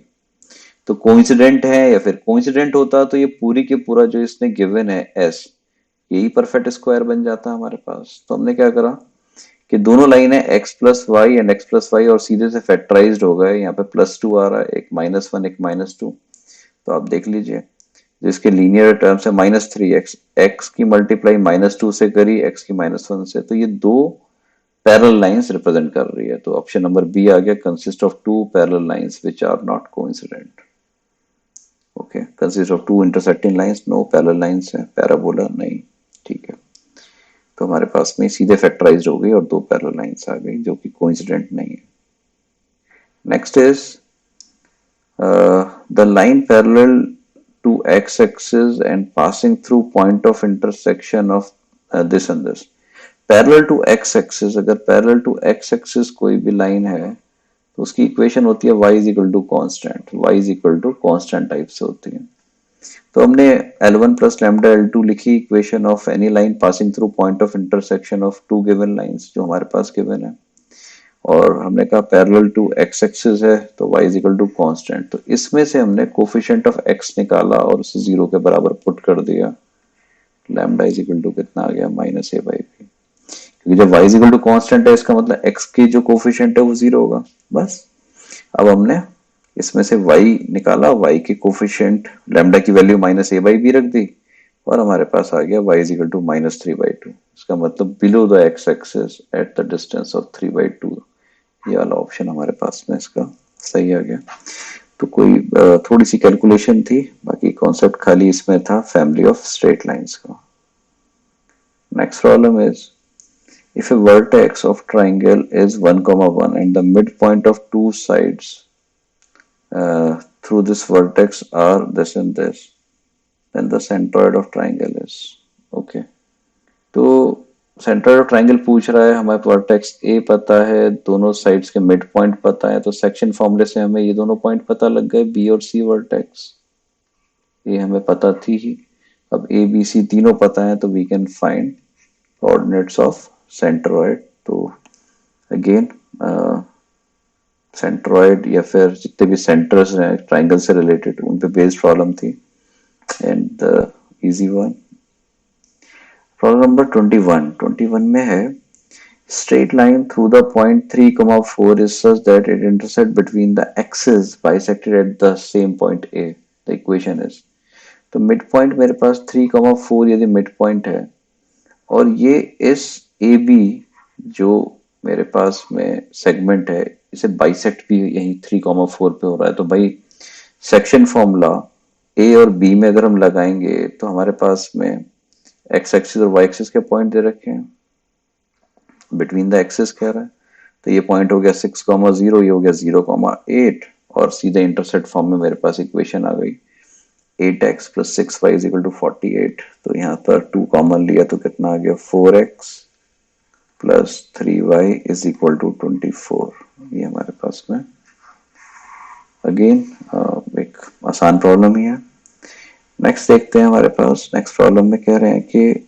तो कोइंसिडेंट है, या फिर कोइंसिडेंट होता तो ये पूरी के पूरा जो इसने गिवन है s, यही परफेक्ट स्क्वायर बन जाता हमारे पास। तो हमने क्या करा कि दोनों लाइन है x plus y and x plus y, और सीधे से फैक्टराइज्ड हो गए, यहाँ पे +2 आ रहा है, एक -1 एक -2। तो आप देख लीजिए जिसके लीनियर टर्म्स है -3x, x की मल्टीप्लाई -2 से करी, x की -1 से, तो ये दो पैरेलल लाइंस रिप्रेजेंट कर रही है। तो ऑप्शन नंबर बी आ गया, consist of two parallel lines which are not coincident. Okay, consist of two intersecting lines, no parallel lines है, पैराबोला नहीं, ठीक है। तो हमारे पास में सीधे फैक्टराइज्ड हो गई और दो पैरेलल लाइंस आ गई जो कि कोइंसिडेंट नहीं है। Next is the line parallel to x axis and passing through point of intersection of this and this। Parallel to x axis, अगर पैरेलल टू x axis कोई भी लाइन है तो उसकी इक्वेशन होती है y is equal to constant, y is equal to constant type से होती है। तो हमने L1 प्लस लैम्डा L2 लिखी equation of any line passing through point of intersection of two given lines जो हमारे पास गिवन है, और हमने कहा पैरेलल टू x एक्सिस है तो y is equal to constant. तो इसमें से हमने कोफिशिएंट ऑफ x निकाला और उसे 0 के बराबर पुट कर दिया। लैम्डा इज इक्वल टू कितना आ गया, माइनस ए बाई बी। क्योंकि जब y is equal to constant है इसका मतलब x की जो कोफिशिएंट है वो 0 होगा। बस अब हमने इसमें से y निकाला, y के कोफिशिएंट लैम्डा की value minus A by B रख दी और हमारे पास आ गया y is equal to minus 3/2। इसका मतलब below the x axis at the distance of 3/2। ये वाला ऑप्शन हमारे पास में इसका सही आ गया। तो कोई थोड़ी सी कैलकुलेशन थी, बाकी कॉन्सेप्ट खाली इसमें था फैमिली ऑफ स्ट्रेट लाइंस का। Next problem is if a vertex of triangle is 1 comma 1 and the midpoint of two sides through this vertex are this and this, then the centroid of triangle is okay। तो centroid of triangle पूछ रहा है, हमारे vertex ए पता है, दोनों sides के mid point पता है, तो सेक्शन फॉर्मूले से हमें ये दोनों पॉइंट पता लग गए, बी और सी वर्टेक्स। ये हमें पता थी ही। अब ए बी सी तीनों पता है तो we can find coordinates of centroid. तो अगेन सेंट्रोइड या फिर जितने भी सेंटर्स हैं ट्राइंगल से रिलेटेड उन पे बेस्ड प्रॉब्लम थी, and the easy one problem number 21 में है straight line through the point 3 comma 4 is such that it intersect between the axes bisected at the same point A, the equation is। तो mid point मेरे पास 3 comma 4 यदि mid point है और ये इस A B जो मेरे पास में सेगमेंट है इसे बाइसेक्ट भी यही 3 comma 4 पे हो रहा है, तो भाई सेक्शन फॉर्मूला ए और बी में अगर हम लगाएंगे तो हमारे पास में एक्स एक्सिस और वाई एक्सिस के पॉइंट दे रखे हैं, बिटवीन द एक्सिस कह रहा है, तो ये पॉइंट हो गया 6,0, ये हो गया 0,8 और सीधे इंटरसेक्ट फॉर्म में मेरे पास इक्वेशन आ गई 8x plus 6y is equal to 48। तो यहाँ पर 2 कॉमन लिया तो कितना आ गया 4x plus 3y is equal to 24। ये हमारे पास में अगेन एक आसान प्रॉब्लम ही है। नेक्स्ट देखते हैं हमारे पास नेक्स्ट प्रॉब्लम में कह रहे हैं कि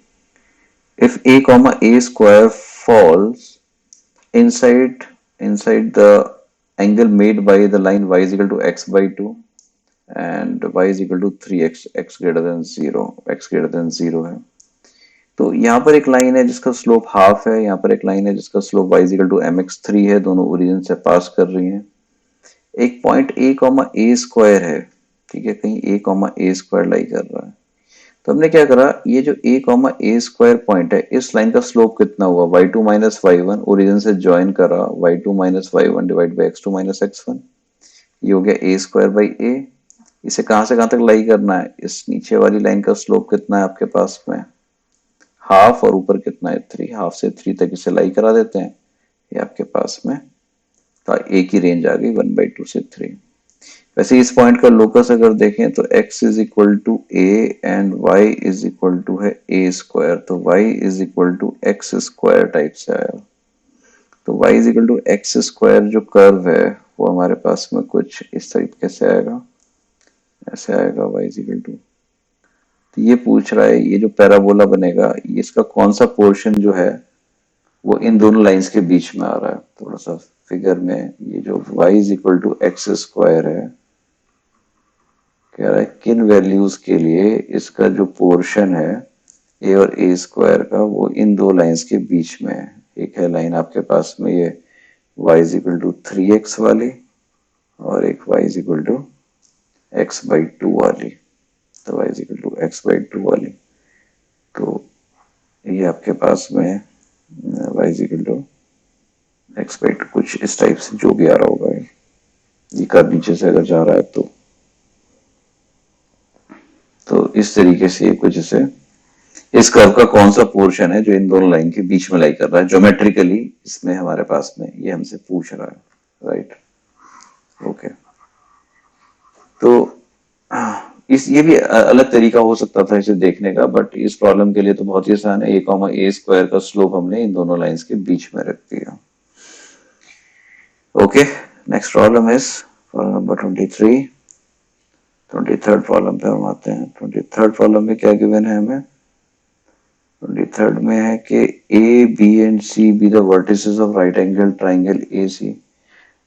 if a comma a square falls inside the angle made by the line y is equal to x by 2 and y is equal to 3x, x greater than 0, x greater than 0 है। तो यहाँ पर एक line है जिसका slope half है, यहाँ पर एक लाइन है जिसका slope y is equal to mx3 है, दोनों ओरिजिन से पास कर रही हैं। एक point a comma a square है, ठीक है, कहीं a कॉमा a स्क्वायर लाई कर रहा है। तो हमने क्या करा, ये जो a comma a square point है इस लाइन का स्लोप कितना हुआ y2 माइनस y1, ओरिजिन से ज्वाइन करा y2 minus y1 divide by x2 minus x1, ये हो गया a स्क्वायर बाई a। इसे कहां से कहां तक लाई करना है, इस नीचे वाली लाइन का स्लोप कितना है आपके पास में हाफ और ऊपर कितना है 3, हाफ से 3 तक इसे लाई करा देते हैं, ये आपके पास में तो a की रेंज आ गई 1/2 से 3। वैसे इस पॉइंट का लोकस अगर देखें तो x is equal to a and y is equal to है a स्क्वायर, तो y is equal to x square type से आया। तो y is equal to x square जो कर्व है वो हमारे पास में कुछ इस तरीके से आएगा, ऐसे आएगा y इज इक्वल टू। तो ये पूछ रहा है ये जो पैराबोला बनेगा ये इसका कौन सा पोर्शन जो है वो इन दोनों लाइंस के बीच में आ रहा है। थोड़ा सा फिगर में ये जो y is equal to x square है, कह रहा है किन वैल्यूज के लिए इसका जो पोर्शन है a और a स्क्वायर का वो इन दो लाइंस के बीच में है। एक है लाइन आपके पास में ये y is equal to 3x वाली और एक y is equal to x/2 वाली, तो y is equal to x/2 वाली। तो ये आपके पास में y is equal to x/2 कुछ इस टाइप से जो भी आ रहा होगा, ये कर्व नीचे से अगर जा रहा है तो इस तरीके से कुछ इसे इस कर्व का कौन सा पोर्शन है जो इन दोनों लाइन के बीच में लाई कर रहा है ज्योमेट्रिकली, इसमें हमारे पास में ये हमसे पूछ रहा है, राइट। ओके, तो इस ये भी अलग तरीका हो सकता था इसे देखने का, बट इस प्रॉब्लम के लिए तो बहुत ही आसान है। a कॉमा a स्क्वायर का स्लोप हमने इन दोनों लाइंस के बीच में रख दिया। Okay, next problem is problem number 23। 23rd problem पे हम आते हैं। 23rd प्रॉब्लम में क्या गिवन है हमें? 23rd में है कि A B and C be the vertices of right angle triangle A C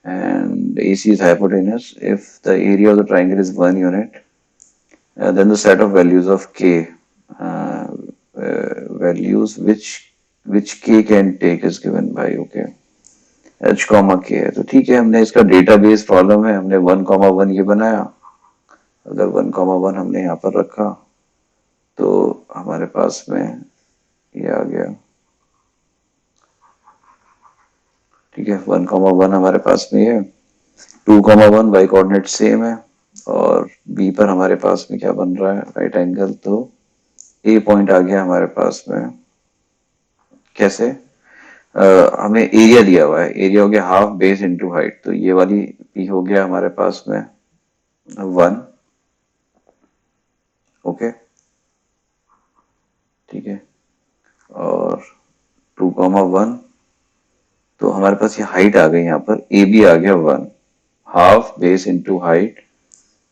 and AC is hypotenuse. If the area of the triangle is 1 unit, then the set of values of k uh, values which k can take is given by okay h comma k है। तो ठीक है, हमने इसका database problem है, हमने 1,1 ये बनाया। अगर 1,1 हमने यहाँ पर रखा तो हमारे पास में ये आ गया। ठीक है, 1,1 हमारे पास में ये 2,1 वाई कोऑर्डिनेट सेम है और बी पर हमारे पास में क्या बन रहा है? Right angle. तो ए पॉइंट आ गया हमारे पास में। कैसे? हमें एरिया दिया हुआ है, एरिया हो गया हाफ बेस इनटू हाइट। तो ये वाली पी हो गया हमारे पास में 1। ओके, ठीक है, और 2,1 तो हमारे पास ये हाइट आ गई, यहाँ पर ए बी आ गया 1 हाफ बेस इनटू हाइट।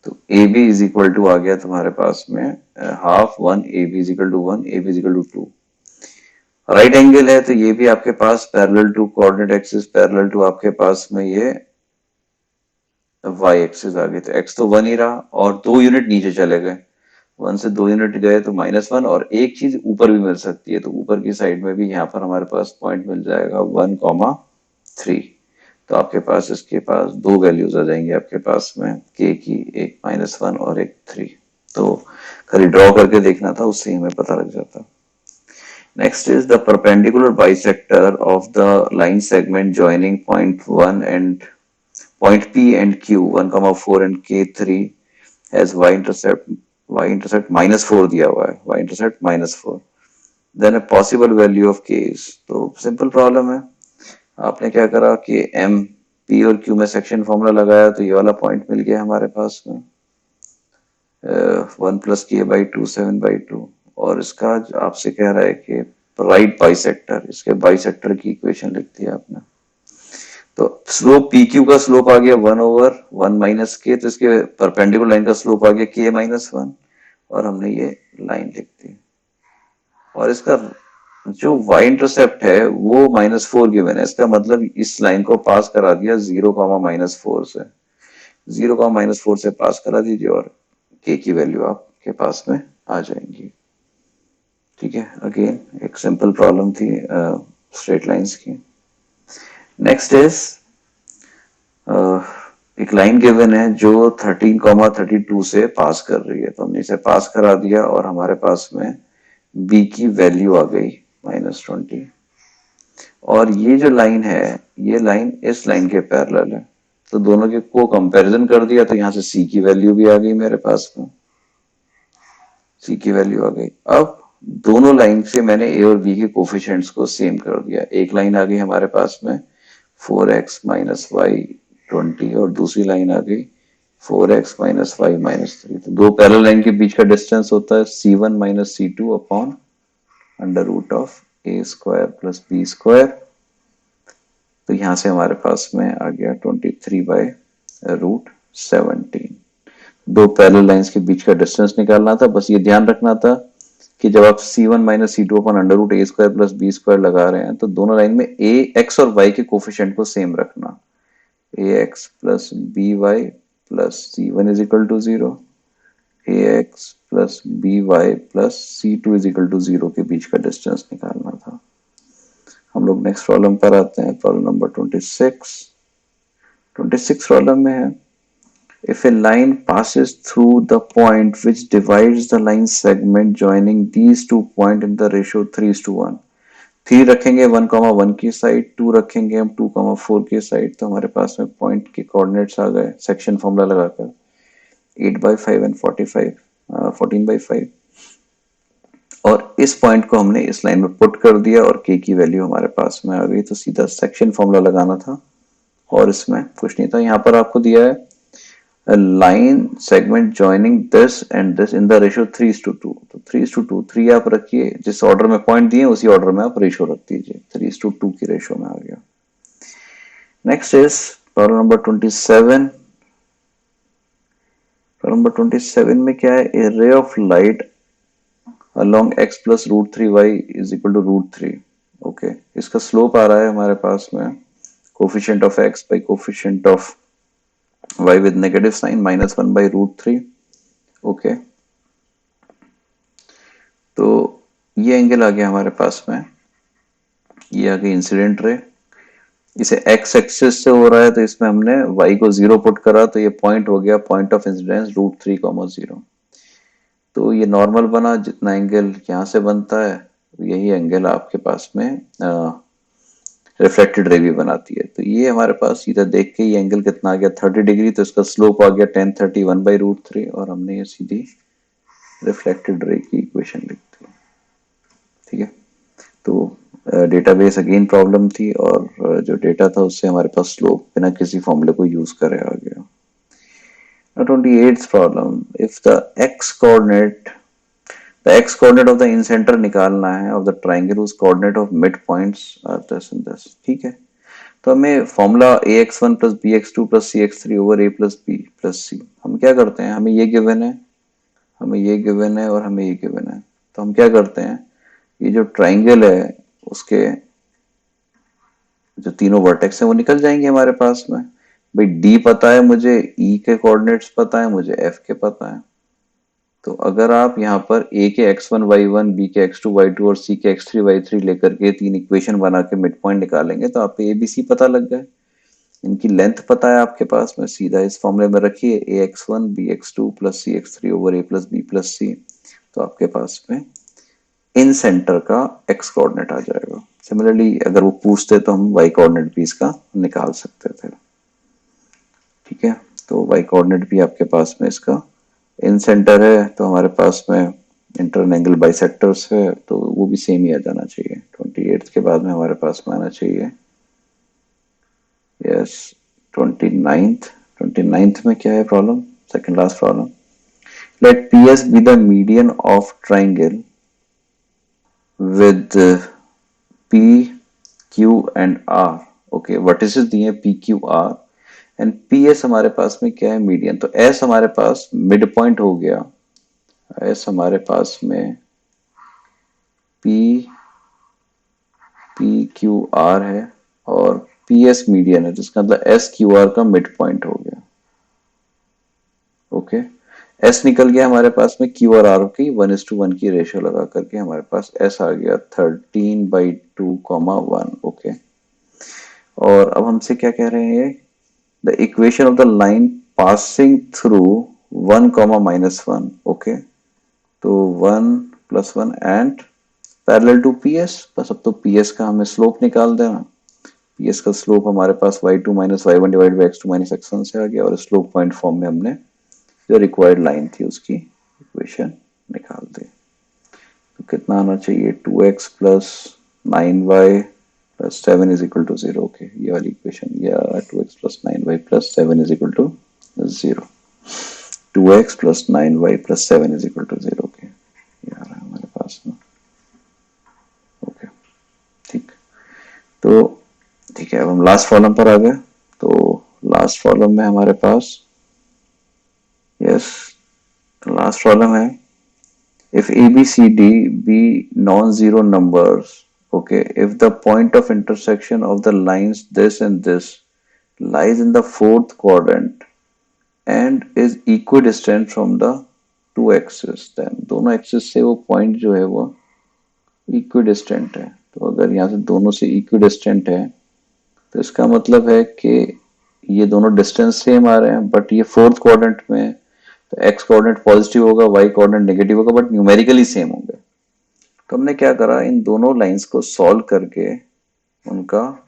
तो A B is equal to आ गया तुम्हारे पास में half 1 A B is equal to 1 A B is equal to 2। Right angle है तो ये भी आपके पास parallel to coordinate axis, parallel to आपके पास में ये वाई एक्सिस आ गई। तो एक्स तो 1 ही रहा और 2 यूनिट नीचे चले गए। 1 से 2 यूनिट गए तो -1। और एक चीज ऊपर भी मिल सकती है, तो ऊपर की साइड में भी यहाँ पर हमारे पास पॉइंट मिल जाएगा 1,3। तो आपके पास इसके पास दो वैल्यूज आ जाएंगी आपके पास में के की, एक -1 और एक 3। तो खाली ड्रॉ करके देखना था, उससे ही हमें पता लग जाता। Next is the perpendicular bisector of the line segment joining point 1 and point P and Q 1,4 and K3 has y-intercept -4 दिया हुआ है, y-intercept -4। Then a possible value of K is, तो सिंपल प्रॉब्लम है। आपने क्या करा कि M P और Q में सेक्शन फॉर्मूला लगाया तो ये वाला पॉइंट मिल गया हमारे पास में 1 + k/2 7/2। और इसका आपसे कह रहा है कि राइट बाइसेक्टर, इसके बाइसेक्टर की इक्वेशन लिख दी आपने। तो स्लोप पी क्यू का स्लोप आ गया 1/1 - k। तो इसके परपेंडिकुलर लाइन का स्लोप आ गया k-1 और हमने ये लाइन लिख दी। और इसका जो y इंटरसेप्ट है वो -4 गिवन है। इसका मतलब इस लाइन को पास करा दिया 0,-4 से, 0,-4 से पास करा दीजिए और k की वैल्यू आपके पास में आ जाएंगी। ठीक है, अगेन एक सिंपल प्रॉब्लम थी स्ट्रेट लाइंस की। नेक्स्ट इज एक लाइन गिवन है जो 13,32 से पास कर रही है। तो हमने इसे पास करा दिया और हमारे पास में b की वैल्यू आ गई -20। और ये जो लाइन है, ये लाइन इस लाइन के पैरेलल है। तो दोनों के को कंपैरिजन कर दिया तो यहाँ से c की वैल्यू भी आ गई मेरे पास में, c की वैल्यू आ गई। अब दोनों लाइन से मैंने a और b के कोफिशिएंट्स को सेम कर दिया। एक लाइन आ गई हमारे पास में 4x - y 20 और दूसरी लाइन आ गई 4x - y -3। तो दो पैरेलल लाइन के बीच का डिस्टेंस होता है c1 - c2 upon √a² + b²। तो यहां से हमारे पास में आ गया 23/√17। दो पैरेलल लाइंस के बीच का डिस्टेंस निकालना था। बस ये ध्यान रखना था कि जब आप c1 - c2 अपन √a² + b² लगा रहे हैं तो दोनों लाइन में a x और y के कोफिशिएंट को सेम रखना। ax + by + c1 = 0, ax + by + c2 = 0 के बीच का डिस्टेंस निकालना था। हम लोग नेक्स्ट प्रॉब्लम पर आते हैं, प्रॉब्लम नंबर 26। 26 प्रॉब्लम में है if a line passes through the point which divides the line segment joining these two points in the ratio 3:1। 3 रखेंगे 1,1 की साइड, 2 रखेंगे हम 2,4 की साइड। तो हमारे पास में पॉइंट के कोऑर्डिनेट्स आ गए सेक्शन फॉर्मूला लगाकर 8/5 एंड 45 14/5। और इस पॉइंट को हमने इस लाइन में पुट कर दिया और k की वैल्यू हमारे पास में आ गई। तो सीधा सेक्शन फॉर्मूला लगाना था और इसमें कुछ नहीं था। यहाँ पर आपको दिया है line segment joining this and this in the ratio 3:2। तो 3:2, 3 आप रखिए, जिस ऑर्डर में पॉइंट दिए उसी ऑर्डर में आप रेशियो रख दीजिए। 3:2 की रेशियो में आ गया। Next is problem number 27। Problem number 27 में क्या है, a ray of light along x plus root 3y is equal to root 3। Okay, इसका स्लोप आ रहा है हमारे पास में coefficient of x by coefficient of y with negative sign -1 by root 3। Okay, तो ये एंगल आ गया हमारे पास में, ये आ गई इंसिडेंट रे। इसे x एक्सिस से हो रहा है तो इसमें हमने y को 0 पुट करा तो ये पॉइंट हो गया पॉइंट ऑफ इंसिडेंस √3, 0। तो ये नॉर्मल बना, जितना एंगल यहाँ से बनता है यही एंगल आपके पास में रिफ्लेक्टेड रे भी बनाती है। तो ये हमारे पास सीधा देख के ये एंगल कितना आ गया 30 डिग्री, तो इसका स्लोप आ गया tan31/√3 और हमने ये सीधी रिफ्लेक्टेड रे की इक्वेशन लिख दी। ठीक है, तो डेटाबेस अगेन प्रॉब्लम थी और जो डेटा था उससे हमारे पास स्लोप बिना किसी फॉर्मूले को यूज करे आ गया। 28th problem, if the x coordinate of the incentre निकालना है of the triangle whose coordinate of mid points are this and this. ठीक है, तो हमें formula ax1 plus bx2 plus cx3 over a plus b plus c, हम क्या करते हैं, हमें ये गिवन है, हमें ये गिवन है और हमें ये गिवन है, तो हम क्या करते हैं, ये जो ट्राइंगल है उसके जो तीनों वर्टेक्स हैं वो निकल जाएंगे हमारे पास में। भाई डी पता है मुझे, ई के कोऑर्डिनेट्स पता है मुझे, एफ के पता है। तो अगर आप यहाँ पर ए के x1 y1, बी के x2 y2 और सी के x3 y3 लेकर के तीन इक्वेशन बना के मिड पॉइंट निकालेंगे तो आपको ए बी सी पता लग गए, इनकी लेंथ पता है आपके पास में, सीधा इस फॉर्मूले में रखिए ax1 bx2 plus cx3 over a plus b plus c, तो आपके पास में इन सेंटर का x कोऑर्डिनेट आ जाएगा। सिमिलरली अगर वो पूछते तो हम y कोऑर्डिनेट भी इसका निकाल सकते थे। ठीक है, तो y कोऑर्डिनेट भी आपके पास में इसका इन सेंटर है, तो हमारे पास में इंटरन एंगल बाइसेक्टर्स है, तो वो भी सेम ही आ जाना चाहिए। 28 के बाद में हमारे पास में आना चाहिए यस 29th में क्या है problem, second last problem, let PS be the median of triangle with P Q and R। Okay, vertices दिए P Q R and PS हमारे पास में क्या है, मीडियन। तो S हमारे पास मिड पॉइंट हो गया, S हमारे पास में PQR है और PS मीडियन है, जिसका मतलब SQR का मिड पॉइंट हो गया। ओके, S निकल गया हमारे पास में Q और R की 1:1 की रेशियो लगा करके हमारे पास S आ गया 13/2, 1। ओके, और अब हमसे क्या कह रहे हैं, the equation of the line passing through 1, -1। Okay, तो 1 + 1 एंड पैरेलल टू PS, बस अब तो PS का हमें स्लोप निकाल देना। PS का स्लोप हमारे पास y2 - y1 divide by x2 - x1 से आ गया और स्लोप पॉइंट फॉर्म में हमने जो रिक्वायर्ड लाइन थी उसकी इक्वेशन निकाल दी। तो कितना आना चाहिए, 2x + 9y + 7 is equal to 0। Okay, ये वाली इक्वेशन, या 2x + 9y + 7 is equal to 0। 2x + 9y + 7 is equal to 0। Okay, ये आ रहा है हमारे पास में। ओके, ठीक, तो ठीक है, अब हम लास्ट प्रॉब्लम पर आ गए। तो लास्ट प्रॉब्लम में हमारे पास यस लास्ट प्रॉब्लम है, if ABCD be non-zero numbers, okay, if the point of intersection of the lines this and this lies in the fourth quadrant and is equidistant from the two axes, then दोनों axis से वो point जो है वो equidistant है। तो अगर यहाँ से दोनों से इक्विडिस्टेंट है तो इसका मतलब है कि ये दोनों डिस्टेंस सेम आ रहे हैं, बट ये फोर्थ क्वाड्रेंट में है, तो एक्स कोऑर्डिनेट पॉजिटिव होगा, वाई कोऑर्डिनेट नेगेटिव होगा, बट न्यूमेरिकली सेम होंगे। तो हमने क्या करा, इन दोनों लाइंस को सॉल्व करके उनका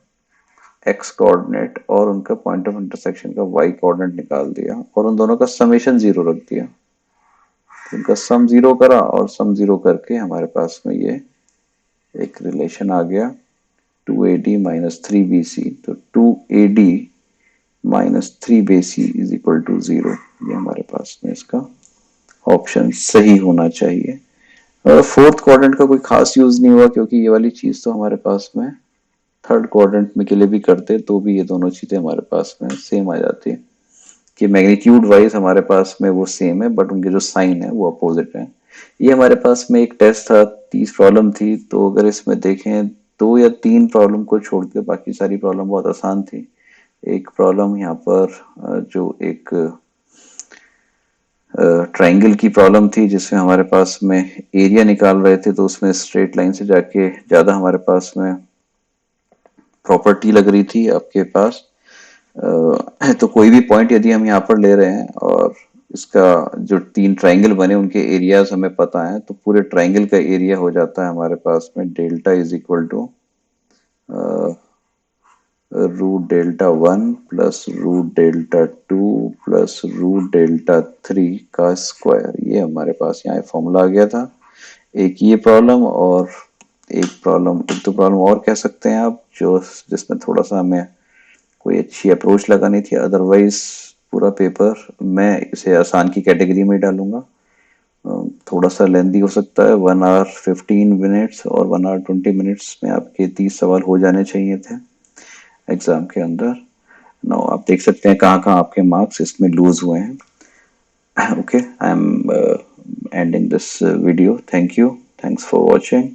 एक्स कोऑर्डिनेट और उनका पॉइंट ऑफ इंटरसेक्शन का वाई कोऑर्डिनेट निकाल दिया और उन दोनों का समेशन 0 रख दिया। तो उनका सम 0 करा और सम 0 करके हमारे पास में ये एक रिलेशन आ गया 2AD - 3BC। तो 2AD - 3BC is equal to 0। ये हमारे पास में इसका ऑप्शन सही होना चाहिए। और फोर्थ क्वाड्रेंट का कोई खास यूज नहीं हुआ क्योंकि ये वाली चीज तो हमारे पास में थर्ड क्वाड्रेंट में के लिए भी करते तो भी ये दोनों चीजें हमारे पास में सेम आ जाती है कि मैग्नीट्यूड वाइज हमारे पास में वो सेम है बट उनके जो साइन है वो अपोजिट है। ये हमारे पास में एक टेस्ट था, 30 प्रॉब्लम थी, तो अगर इसमें देखें 2 या 3 प्रॉब्लम को छोड़ के बाकी सारी प्रॉब्लम बहुत आसान थी। एक प्रॉब्लम यहाँ पर जो एक ट्रायंगल की प्रॉब्लम थी जिसमें हमारे पास में एरिया निकाल रहे थे, तो उसमें स्ट्रेट लाइन से जाके ज़्यादा हमारे पास में प्रॉपर्टी लग रही थी आपके पास। तो कोई भी पॉइंट यदि हम यहाँ पर ले रहे हैं और इसका जो 3 ट्रायंगल बने उनके एरियाज हमें पता है, तो पूरे ट्रायंगल का एरिया हो जाता है हमारे पास में delta is equal to √Δ1 plus √Δ2 plus √Δ3 का स्क्वायर। ये हमारे पास यहाँ फॉर्मूला आ गया था। एक ये प्रॉब्लम और एक दो प्रॉब्लम और कह सकते हैं आप, जो जिसमें थोड़ा सा हमें कोई अच्छी अप्रोच लगानी थी। अदरवाइज पूरा पेपर मैं इसे आसान की कैटेगरी में डालूंगा। थोड़ा सा लेंदी हो सकता है, 1 आवर 15 मिनट्स और 1 आवर 20 मिनट्स में आपके 30 सवाल हो जाने चाहिए थे एग्जाम के अंदर। नाउ आप देख सकते हैं कहाँ कहाँ आपके मार्क्स इसमें लूज हुए हैं। Okay, I am ending this video. Thank you, thanks for watching.